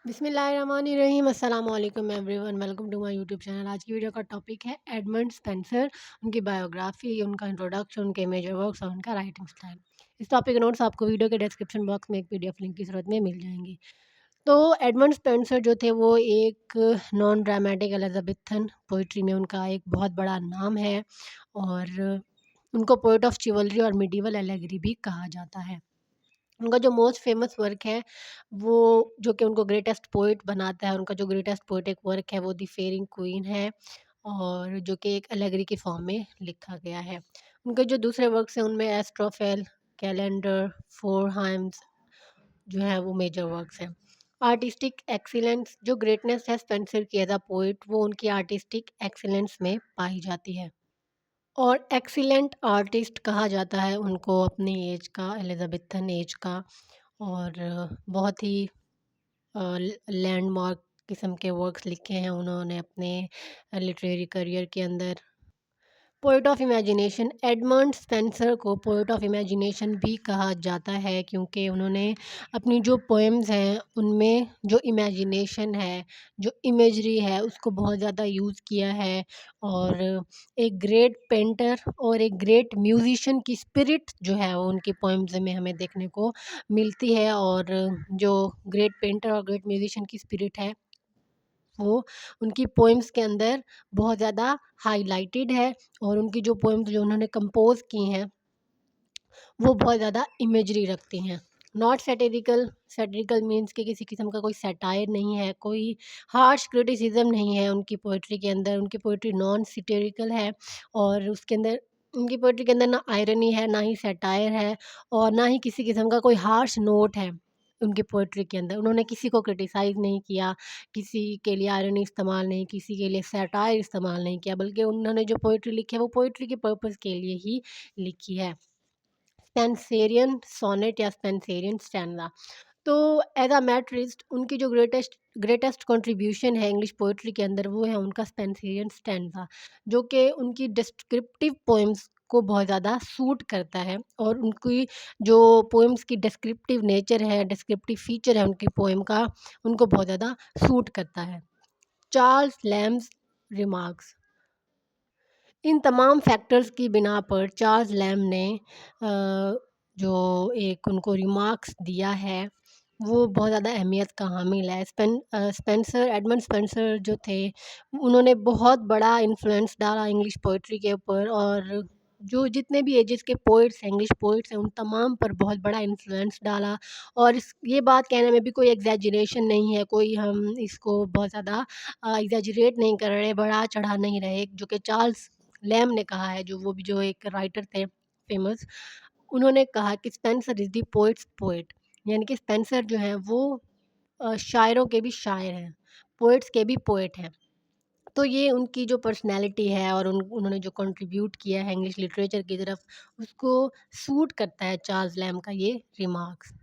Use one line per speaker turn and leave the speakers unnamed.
बिस्मिल्लाहिर्रहमानिर्रहीम अस्सलाम वालेकुम everyone, welcome to my YouTube channel. आज की वीडियो का टॉपिक है एडमंड स्पेंसर, उनकी बायोग्राफी, उनका इंट्रोडक्शन, उनके मेजर वर्क्स और उनका राइटिंग स्टाइल। इस टॉपिक के नोट्स आपको वीडियो के डिस्क्रिप्शन बॉक्स में एक पीडीएफ लिंक की सूरत में मिल जाएंगे। तो एडमंड स्पेंसर जो थे वो एक नॉन ड्रामेटिक एलिजाबेथन पोइट्री में उनका एक बहुत बड़ा नाम है और उनको पोएट ऑफ चिवलरी और मिडीवल एलेगरी भी कहा जाता है। उनका जो मोस्ट फेमस वर्क है वो जो कि उनको ग्रेटेस्ट पोएट बनाता है, उनका जो ग्रेटेस्ट पोएटिक वर्क है वो द फेयरिंग क्वीन है और जो कि एक एलेगरी की फॉर्म में लिखा गया है। उनके जो दूसरे वर्क्स हैं उनमें एस्ट्रोफेल, कैलेंडर, फोर हाइम्स जो है वो मेजर वर्क्स हैं। आर्टिस्टिक एक्सीलेंस, जो ग्रेटनेस है स्पेंसर की एज अ पोएट, वो उनकी आर्टिस्टिक एक्सीलेंस में पाई जाती है। और एक्सीलेंट आर्टिस्ट कहा जाता है उनको अपनी एज का, एलिज़ाबेथन एज का। और बहुत ही लैंडमार्क किस्म के वर्क्स लिखे हैं उन्होंने अपने लिटरेरी करियर के अंदर। Poet of imagination, Edmund Spenser को पोएट ऑफ इमेजिनेशन भी कहा जाता है क्योंकि उन्होंने अपनी जो पोएम्स हैं उनमें जो इमेजिनेशन है, जो इमेजरी है उसको बहुत ज़्यादा यूज़ किया है। और एक ग्रेट पेंटर और एक ग्रेट म्यूजिशियन की स्पिरिट जो है वो उनकी पोएम्स में हमें देखने को मिलती है। और जो ग्रेट पेंटर और ग्रेट म्यूजिशियन की स्पिरिट है वो उनकी पोएम्स के अंदर बहुत ज़्यादा हाइलाइटेड है। और उनकी जो पोएम्स जो उन्होंने कंपोज़ की हैं वो बहुत ज़्यादा इमेजरी रखती हैं। नॉट सैटिरिकल, सैटिरिकल मीन्स कि किसी किस्म का कोई सैटायर नहीं है, कोई हार्श क्रिटिसिज्म नहीं है उनकी पोएट्री के अंदर। उनकी पोएट्री नॉन सैटिरिकल है और उसके अंदर, उनकी पोएट्री के अंदर ना आयरनी है, ना ही सैटायर है और ना ही किसी किस्म का कोई हार्श नोट है उनकी पोएट्री के अंदर। उन्होंने किसी को क्रिटिसाइज़ नहीं किया, किसी के लिए आयरनी इस्तेमाल नहीं, किसी के लिए सैटायर इस्तेमाल नहीं किया, बल्कि उन्होंने जो पोएट्री लिखी है वो पोएट्री के पर्पज़ के लिए ही लिखी है। स्पेंसेरियन सोनेट या स्पेंसेरियन स्टैन्ज़ा। तो एज अ मैट्रिस्ट उनकी जो ग्रेटेस्ट ग्रेटेस्ट कंट्रीब्यूशन है इंग्लिश पोएट्री के अंदर वो है उनका स्पेंसेरियन स्टैन्ज़ा, जो कि उनकी डिस्क्रिप्टिव पोएम्स को बहुत ज़्यादा सूट करता है। और उनकी जो पोएम्स की डिस्क्रिप्टिव नेचर है, डिस्क्रिप्टिव फीचर है उनकी पोएम का, उनको बहुत ज़्यादा सूट करता है। चार्ल्स लैम्स रिमार्क्स, इन तमाम फैक्टर्स की बिना पर चार्ल्स लैम्ब ने जो एक उनको रिमार्क्स दिया है वो बहुत ज़्यादा अहमियत का हामिल है। स्पेंसर, एडमंड स्पेंसर जो थे उन्होंने बहुत बड़ा इन्फ्लुएंस डाला इंग्लिश पोइट्री के ऊपर। और जो जितने भी एजेस के पोइट्स हैं, इंग्लिश पोइट्स हैं, उन तमाम पर बहुत बड़ा इन्फ्लुएंस डाला। और इस ये बात कहने में भी कोई एग्जैजरेशन नहीं है, कोई हम इसको बहुत ज़्यादा एग्जैजरेट नहीं कर रहे, बढ़ा चढ़ा नहीं रहे। जो कि चार्ल्स लैम्ब ने कहा है, जो वो भी जो एक राइटर थे फेमस, उन्होंने कहा कि Spencer is the poets poet, यानी कि स्पेंसर जो हैं वो शायरों के भी शायर हैं, पोएट्स के भी पोएट हैं। तो ये उनकी जो पर्सनैलिटी है और उन्होंने जो कंट्रीब्यूट किया है इंग्लिश लिटरेचर की तरफ, उसको सूट करता है चार्ल्स लैम्ब का ये रिमार्क्स।